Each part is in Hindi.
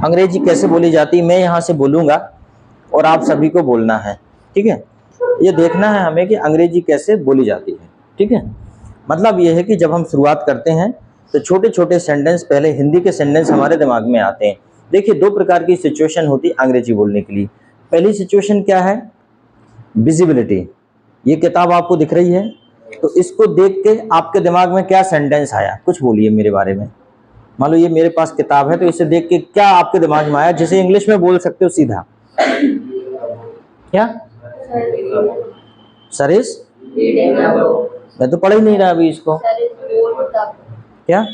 अंग्रेजी कैसे बोली जाती है मैं यहाँ से बोलूँगा और आप सभी को बोलना है, ठीक है। ये देखना है हमें कि अंग्रेजी कैसे बोली जाती है, ठीक है। मतलब ये है कि जब हम शुरुआत करते हैं तो छोटे छोटे सेंटेंस, पहले हिंदी के सेंटेंस हमारे दिमाग में आते हैं। देखिए, दो प्रकार की सिचुएशन होती है अंग्रेजी बोलने के लिए। पहली सिचुएशन क्या है? विजिबिलिटी। ये किताब आपको दिख रही है, तो इसको देख के आपके दिमाग में क्या सेंटेंस आया? कुछ बोलिए मेरे बारे में। मान लो ये मेरे पास किताब है, तो इसे देख के क्या आपके दिमाग में आया, जिसे इंग्लिश में बोल सकते हो सीधा? क्या? सरिस? मैं तो पढ़ ही नहीं रहा अभी इसको। क्या?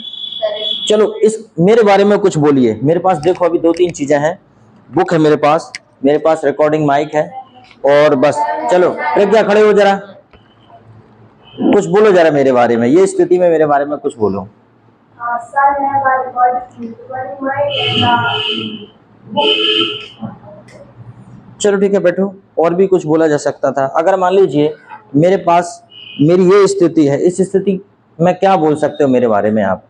चलो इस मेरे बारे में कुछ बोलिए। मेरे पास देखो अभी दो तीन चीजें हैं। बुक है मेरे पास रिकॉर्डिंग माइक है, और बस। चलो प्रज्ञा खड़े हो जरा, कुछ बोलो जरा मेरे बारे में। ये स्थिति में मेरे बारे में कुछ बोलो। चलो ठीक है, बैठो। और भी कुछ बोला जा सकता था। अगर मान लीजिए मेरे पास मेरी ये स्थिति है, इस स्थिति में क्या बोल सकते हो मेरे बारे में आप?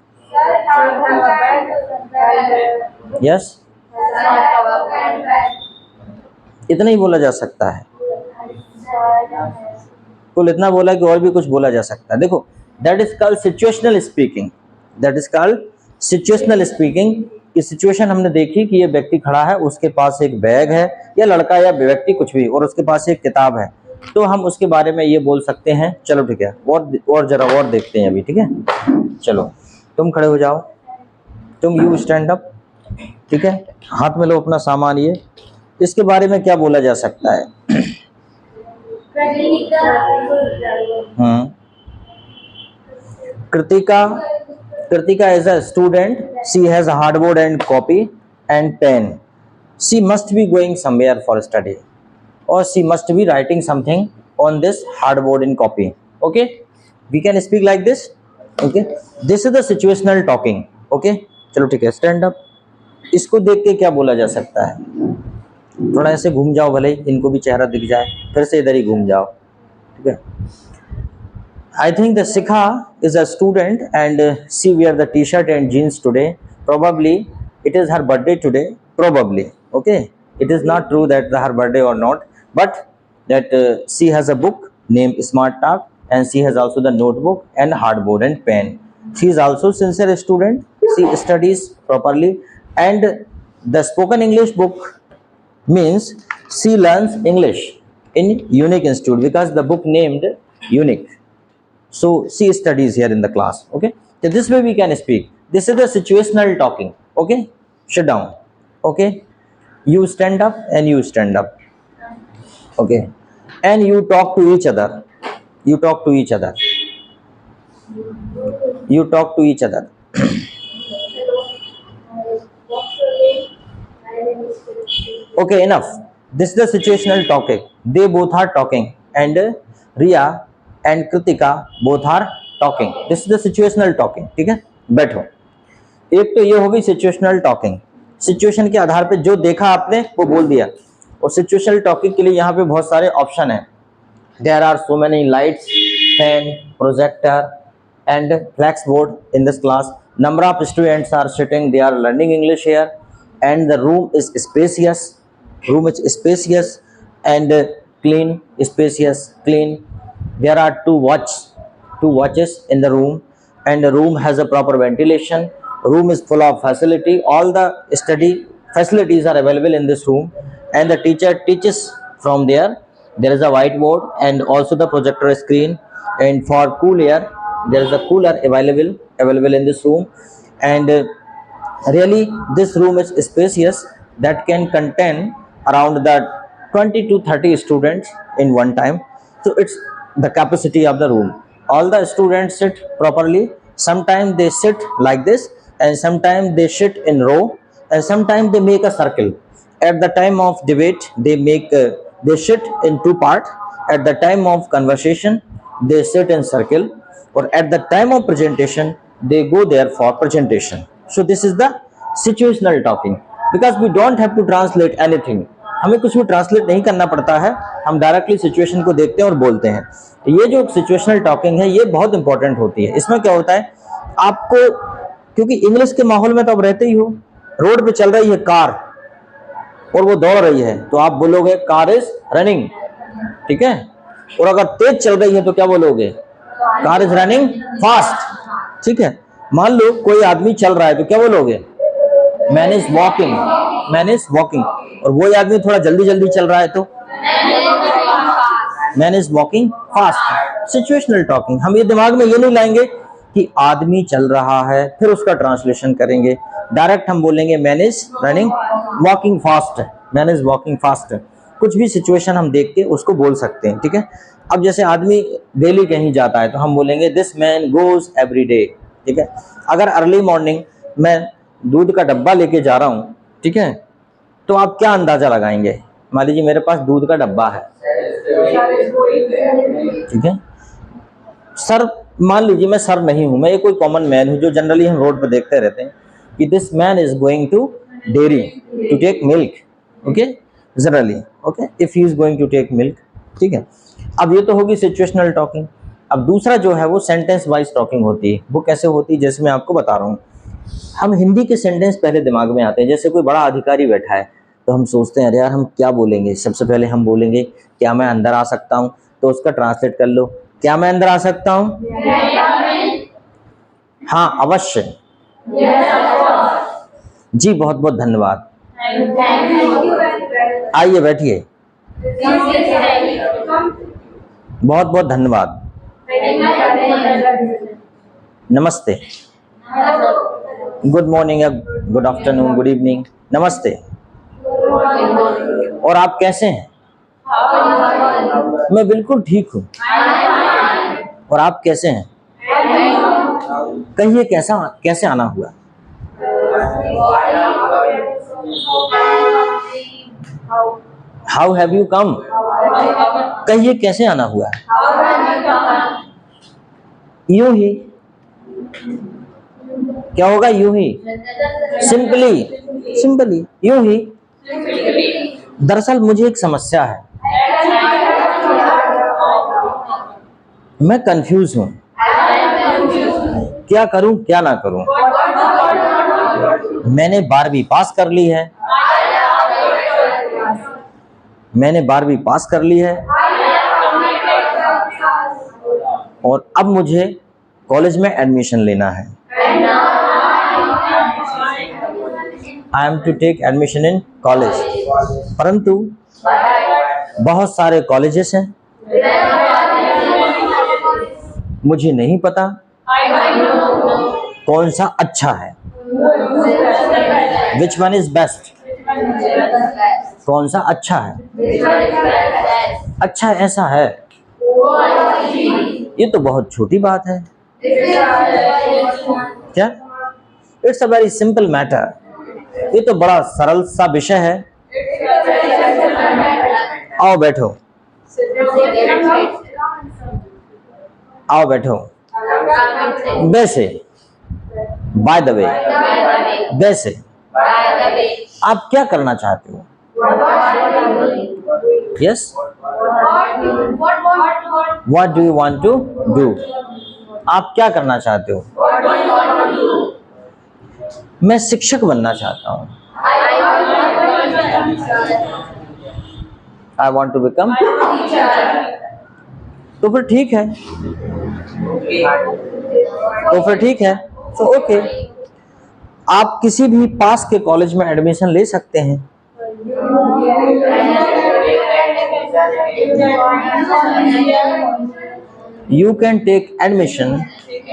यस, इतना ही बोला जा सकता है। कुल इतना बोला कि और भी कुछ बोला जा सकता है। देखो, that is called situational speaking. That is called situational speaking. की सिचुएशन हमने देखी कि ये व्यक्ति खड़ा है, उसके पास एक बैग है, या लड़का या व्यक्ति कुछ भी, और उसके पास एक किताब है, तो हम उसके बारे में ये बोल सकते हैं। चलो ठीक है, और जरा और देखते हैं अभी, ठीक है। चलो तुम खड़े हो जाओ, तुम यू स्टैंड अप, ठीक है। हाथ में लो अपना सामान। ये इसके बारे में क्या बोला जा सकता है? Kritika is a student. She has a hardboard and copy and pen. She must be going somewhere for study, or she must be writing something on this hardboard and copy. Okay, we can speak like this. Okay, this is the situational talking. Okay, चलो ठीक है, stand up. इसको देख के क्या बोला जा सकता है? थोड़ा ऐसे घूम जाओ, भले ही इनको भी चेहरा दिख जाए, फिर से इधर ही घूम जाओ, ठीक है। I think the Sikha is a student and she wear the t-shirt and jeans today. Probably it is her birthday today. Probably. Okay. It is not true that her birthday or not, but that she has a book named Smart Talk, and she has also the notebook and hardboard and pen. She is also sincere student. She studies properly, and the spoken English book means she learns English in Unique Institute, because the book named Unique. So she studies here in the class. Okay, so this way we can speak. This is the situational talking. Okay, sit down. Okay, you stand up and you stand up. Okay, and you talk to each other. You talk to each other. You talk to each other. Okay, enough. This is the situational talking. They both are talking, and Riya and Kritika both are talking. This is the situational talking. ठीक है, बैठो। एक तो ये हो गई सिचुएशनल टॉकिंग। सिचुएशन के आधार पे जो देखा आपने वो बोल दिया। और सिचुएशनल टॉकिंग के लिए यहाँ पे बहुत सारे ऑप्शन हैं। There are so many lights, fan, projector and flex board in this class. Number of students are sitting, they are learning English here, and the room is spacious. Room is spacious and clean. Spacious, clean. There are two watches in the room, and the room has a proper ventilation. Room is full of facility. All the study facilities are available in this room, and the teacher teaches from there. There is a whiteboard and also the projector screen, and for cool air there is a cooler available in this room. And really this room is spacious, that can contain around the 20 to 30 students in one time. So it's the capacity of the room. All the students sit properly. Sometimes they sit like this, and sometimes they sit in row, and sometimes they make a circle. At the time of debate they sit in two parts. At the time of conversation they sit in circle, or at the time of presentation they go there for presentation. So this is the situational talking, because we don't have to translate anything. हमें कुछ भी ट्रांसलेट नहीं करना पड़ता है, हम डायरेक्टली सिचुएशन को देखते हैं और बोलते हैं। तो ये जो सिचुएशनल टॉकिंग है ये बहुत इंपॉर्टेंट होती है। इसमें क्या होता है, आपको, क्योंकि इंग्लिश के माहौल में तो आप रहते ही हो, रोड पे चल रही है कार और वो दौड़ रही है, तो आप बोलोगे कार इज रनिंग, ठीक है। और अगर तेज चल रही है तो क्या बोलोगे, कार इज रनिंग फास्ट, ठीक है। मान लो कोई आदमी चल रहा है तो क्या बोलोगे, man is walking, man is walking. और वही आदमी थोड़ा जल्दी जल्दी चल रहा है तो man is walking fast. Situational talking, हम ये दिमाग में ये नहीं लाएंगे कि आदमी चल रहा है फिर उसका ट्रांसलेशन करेंगे, डायरेक्ट हम बोलेंगे man is running walking fast, man is walking fast. कुछ भी सिचुएशन हम देख के उसको बोल सकते हैं, ठीक है। अब जैसे आदमी डेली कहीं जाता है तो हम बोलेंगे this man goes every day, ठीक है। अगर अर्ली मॉर्निंग मैं दूध का डब्बा लेके जा रहा हूँ, ठीक है, तो आप क्या अंदाजा लगाएंगे, मान लीजिए मेरे पास दूध का डब्बा है, ठीक है। सर, मान लीजिए मैं सर नहीं हूं, मैं ये कोई कॉमन मैन हूं जो जनरली हम रोड पर देखते रहते हैं कि this man is going to dairy to take milk, okay, generally, okay, if he is going to take milk, ठीक है। अब ये तो होगी सिचुएशनल टॉकिंग। अब दूसरा जो है वो सेंटेंस वाइज टॉकिंग होती है। वो कैसे होती है, जैसे मैं आपको बता रहा हूँ, हम हिंदी के सेंटेंस पहले दिमाग में आते हैं। जैसे कोई बड़ा अधिकारी बैठा है तो हम सोचते हैं अरे यार हम क्या बोलेंगे, सबसे पहले हम बोलेंगे क्या मैं अंदर आ सकता हूँ, तो उसका ट्रांसलेट कर लो, क्या मैं अंदर आ सकता हूँ, हाँ अवश्य, जी बहुत बहुत धन्यवाद, आइए बैठिए, बहुत बहुत धन्यवाद, नमस्ते, good morning, good afternoon, good evening, नमस्ते, और आप कैसे हैं, मैं बिल्कुल ठीक हूँ, और आप कैसे हैं, कहिए कैसा कैसे आना हुआ, हाउ हैव यू कम, कहिए कैसे आना हुआ, यूं ही, क्या होगा, यूं ही, सिंपली, सिंपली, यूं ही। दरअसल मुझे एक समस्या है, मैं कंफ्यूज हूं, क्या करूं क्या ना करूं, मैंने 12वीं पास कर ली है, मैंने 12वीं पास कर ली है और अब मुझे कॉलेज में एडमिशन लेना है, I am to take admission in college, परंतु बहुत सारे कॉलेजेस हैं, मुझे नहीं पता कौन सा अच्छा है, विच वन इज बेस्ट, कौन सा अच्छा है, अच्छा ऐसा है, ये तो बहुत छोटी बात है, क्या, it's a very simple matter, ये तो बड़ा सरल सा विषय है, आओ बैठो, आओ बैठो, वैसे, बाय द वे, वैसे आप क्या करना चाहते हो, yes, what do you want to do, आप क्या करना चाहते हो, मैं शिक्षक बनना चाहता हूँ, आई वॉन्ट टू बिकम, तो फिर ठीक है, तो फिर ठीक है, तो ओके, आप किसी भी पास के कॉलेज में एडमिशन ले सकते हैं, you can take admission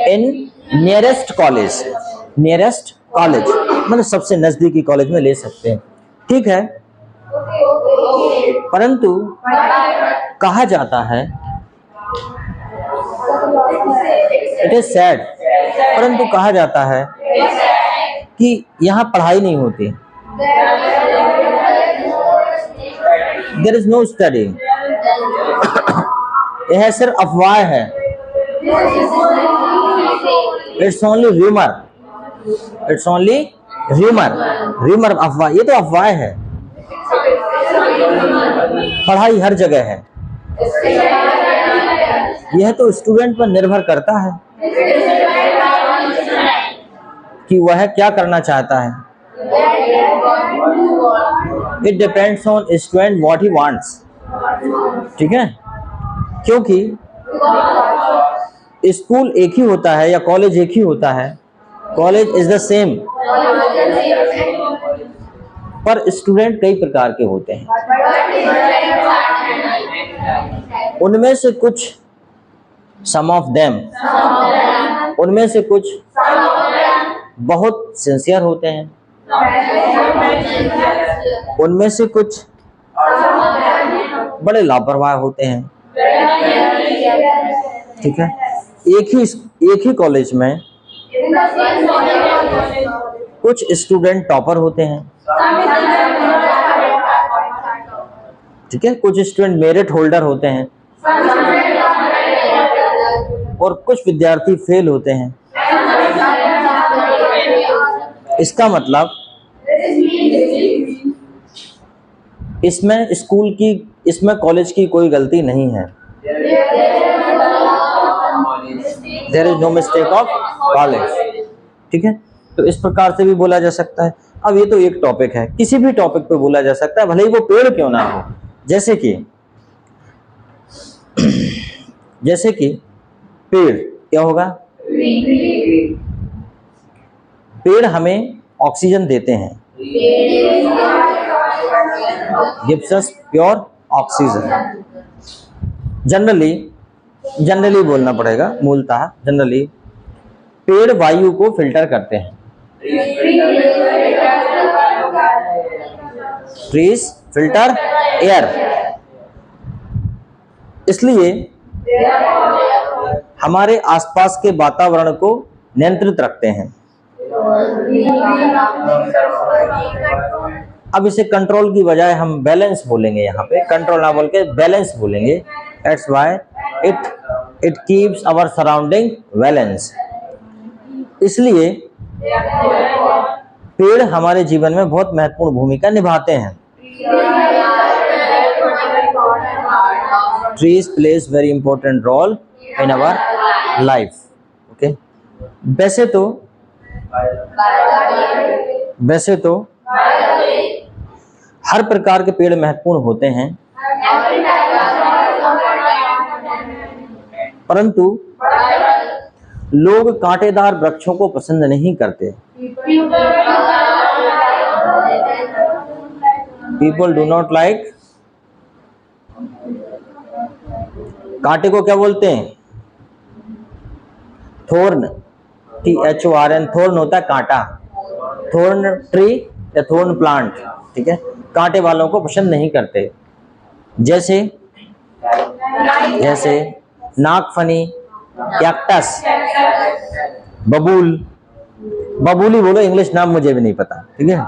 in nearest college, nearest college मतलब सबसे नजदीकी कॉलेज में ले सकते हैं, ठीक है। परंतु कहा जाता है, इट इज सैड, परंतु कहा जाता है कि यहाँ पढ़ाई नहीं होती, देयर इज नो स्टडी, यह सिर्फ अफवाह है, it's only rumour, it's only rumour, rumour अफवाह, ये तो अफवाह है, पढ़ाई हर जगह है, यह तो स्टूडेंट पर निर्भर करता है कि वह क्या करना चाहता है, it depends on student what he wants, ठीक है, क्योंकि स्कूल एक ही होता है या कॉलेज एक ही होता है, कॉलेज इज द सेम, पर स्टूडेंट कई प्रकार के होते हैं। उनमें से कुछ सम ऑफ देम, उनमें से कुछ बहुत सिंसियर होते हैं, उनमें से कुछ बड़े लापरवाह होते हैं, ठीक है। एक ही कॉलेज में कुछ स्टूडेंट टॉपर होते हैं, ठीक है, कुछ स्टूडेंट मेरिट होल्डर होते हैं और कुछ विद्यार्थी फेल होते हैं। इसका मतलब इसमें कॉलेज की कोई गलती नहीं है। There is no mistake of college, ठीक है। तो इस प्रकार से भी बोला जा सकता है। अब ये तो एक टॉपिक है, किसी भी टॉपिक पे बोला जा सकता है, भले ही वो पेड़ क्यों ना हो। जैसे कि पेड़ क्या होगा, पेड़ हमें ऑक्सीजन देते हैं, gives us pure oxygen. Generally बोलना पड़ेगा, मूलतः जनरली पेड़ वायु को फिल्टर करते हैं। ट्रीज फिल्टर एयर, इसलिए हमारे आसपास के वातावरण को नियंत्रित रखते हैं। अब इसे कंट्रोल की बजाय हम बैलेंस बोलेंगे, यहाँ पे कंट्रोल ना बोल के बैलेंस बोलेंगे। That's why it keeps our surrounding balance. इसलिए पेड़ हमारे जीवन में बहुत महत्वपूर्ण भूमिका निभाते हैं। Trees plays very important role in our life, okay? वैसे तो हर प्रकार के पेड़ महत्वपूर्ण होते हैं, परंतु लोग कांटेदार वृक्षों को पसंद नहीं करते। People do not like, कांटे को क्या बोलते हैं, थोर्न, THORN, थोर्न होता है कांटा, थोर्न ट्री या थोर्न प्लांट, ठीक है, कांटे वालों को पसंद नहीं करते। जैसे नागफनी, कैक्टस, बबूल ही बोलो, इंग्लिश नाम मुझे भी नहीं पता, ठीक है,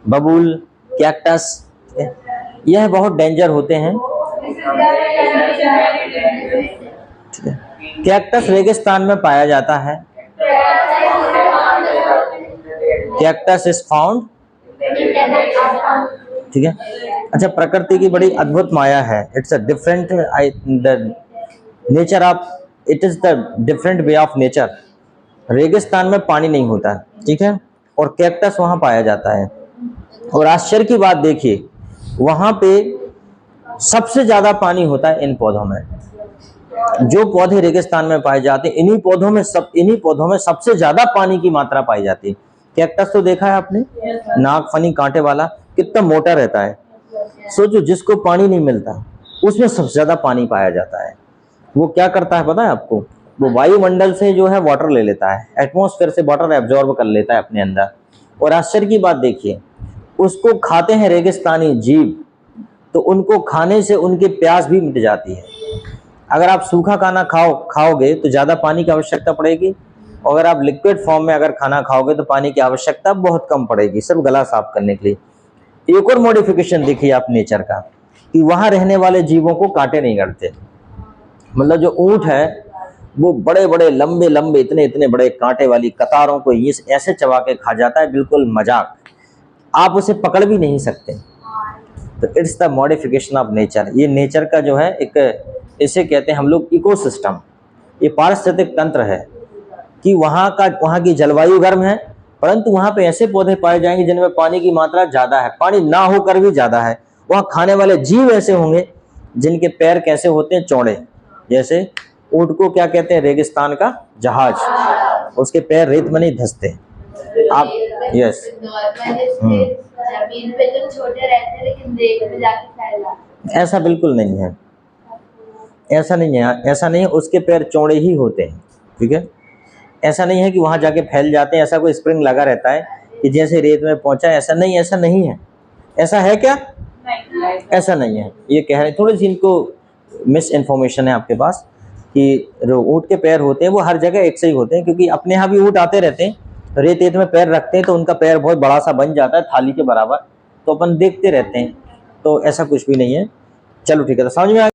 बबूल, कैक्टस, यह बहुत डेंजर होते हैं, ठीक है। कैक्टस रेगिस्तान में पाया जाता है। कैक्टस इज फाउंड, ठीक है। अच्छा, प्रकृति की बड़ी अद्भुत माया है। It's a different nature of, it is the different way of nature. रेगिस्तान में पानी नहीं होता, ठीक है, और कैक्टस वहां पाया जाता है। और आश्चर्य की बात देखिए, वहां पे सबसे ज्यादा पानी होता है इन पौधों में। जो पौधे रेगिस्तान में पाए जाते हैं, इन्हीं पौधों में सबसे ज्यादा पानी की मात्रा पाई जाती है। कैक्टस तो देखा है आपने, नागफनी कांटे वाला, कितना मोटा रहता है। सोचो, जिसको पानी नहीं मिलता उसमें सबसे ज्यादा पानी पाया जाता है। वो क्या करता है पता है आपको, वो वायुमंडल से जो है वाटर ले लेता है, एटमॉस्फेयर से वाटर एब्जॉर्ब कर लेता है अपने अंदर। और आश्चर्य की बात देखिए, उसको खाते हैं रेगिस्तानी जीव, तो उनको खाने से उनकी प्यास भी मिट जाती है। अगर आप सूखा खाना खाओगे तो ज़्यादा पानी की आवश्यकता पड़ेगी, और अगर आप लिक्विड फॉर्म में अगर खाना खाओगे तो पानी की आवश्यकता बहुत कम पड़ेगी, सिर्फ गला साफ करने के लिए। एक और मॉडिफिकेशन देखिए आप नेचर का, कि वहाँ रहने वाले जीवों को कांटे नहीं करते। मतलब जो ऊँट है वो बड़े बड़े लंबे लंबे इतने बड़े कांटे वाली कतारों को ये ऐसे चबा के खा जाता है, बिल्कुल मजाक, आप उसे पकड़ भी नहीं सकते। तो it's the modification of nature. ये नेचर का जो है एक, इसे कहते हैं हम लोग इकोसिस्टम। ये पारिस्थितिक तंत्र है कि वहाँ की जलवायु गर्म है, परंतु वहां पे ऐसे पौधे पाए जाएंगे जिनमें पानी की मात्रा ज्यादा है, पानी ना होकर भी ज्यादा है। वहां खाने वाले जीव ऐसे होंगे जिनके पैर कैसे होते हैं, चौड़े। जैसे ऊंट को क्या कहते हैं, रेगिस्तान का जहाज, उसके पैर रेत में नहीं धंसते। आप यस, जमीन पे तो छोटे रहते हैं लेकिन रेत में जाके फैल जाते हैं। ऐसा बिल्कुल नहीं है, ऐसा नहीं है, ऐसा नहीं है, उसके पैर चौड़े ही होते हैं, ठीक है। ऐसा नहीं है कि वहां जाके फैल जाते हैं, ऐसा कोई स्प्रिंग लगा रहता है कि जैसे रेत में पहुंचा, ऐसा नहीं, ऐसा नहीं है। ऐसा है क्या? ऐसा नहीं है। ये कह रहे, थोड़ी सी इनको मिस इन्फॉर्मेशन है आपके पास कि जो ऊँट के पैर होते हैं वो हर जगह एक से ही होते हैं, क्योंकि अपने यहाँ भी ऊँट आते रहते हैं, रेत रेत में पैर रखते हैं तो उनका पैर बहुत बड़ा सा बन जाता है, थाली के बराबर, तो अपन देखते रहते हैं। तो ऐसा कुछ भी नहीं है। चलो ठीक है, तो समझ में आ